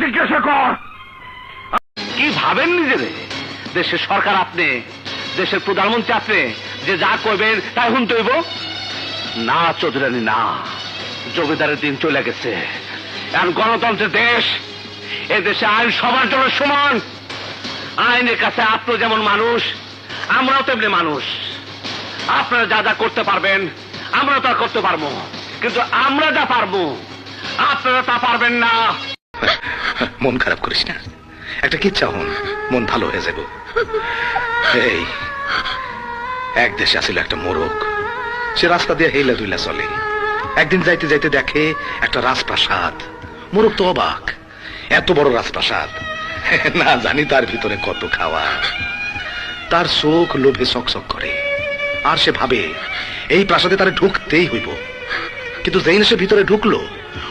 জিজ্ঞাসা কর। কি ভাবেন নিজেরে? দেশের সরকার আপনি, দেশের প্রধানমন্ত্রী আপনি, যে যা করবেন তাই শুনতে হইব? না চৌধুরানী না, জমিদারের দিন চলে গেছে। এখন গণতন্ত্রের দেশ, এ দেশে আইন সবার জন্য সমান। আইনের কাছে আপনি যেমন মানুষ, আমরাও তেমনি মানুষ। আপনারা যা যা করতে পারবেন আমরা তা করতে পারবো, কিন্তু আমরা যা পারবো আপনারা তা পারবেন না। মন খারাপ করিস না, একটা কিচ্ছা হন, মন ভালো হয়ে যাব। এই এক দেশে আসলে একটা মোরগ, সে রাস্তা দিয়ে হেলা দুইলা চলে। একদিন যাইতে যাইতে দেখে একটা রাজপ্রাসাদ। মোরগ তো অবাক, এত বড় রাজপ্রাসাদ, না জানি তার ভিতরে কত খাওয়া। তার চোখ লোভে চকচক করে, আর সে ভাবে এই প্রাসাদে তারে ঢুকতেই হইব। কিন্তু যেই না সে ভিতরে ঢুকলো,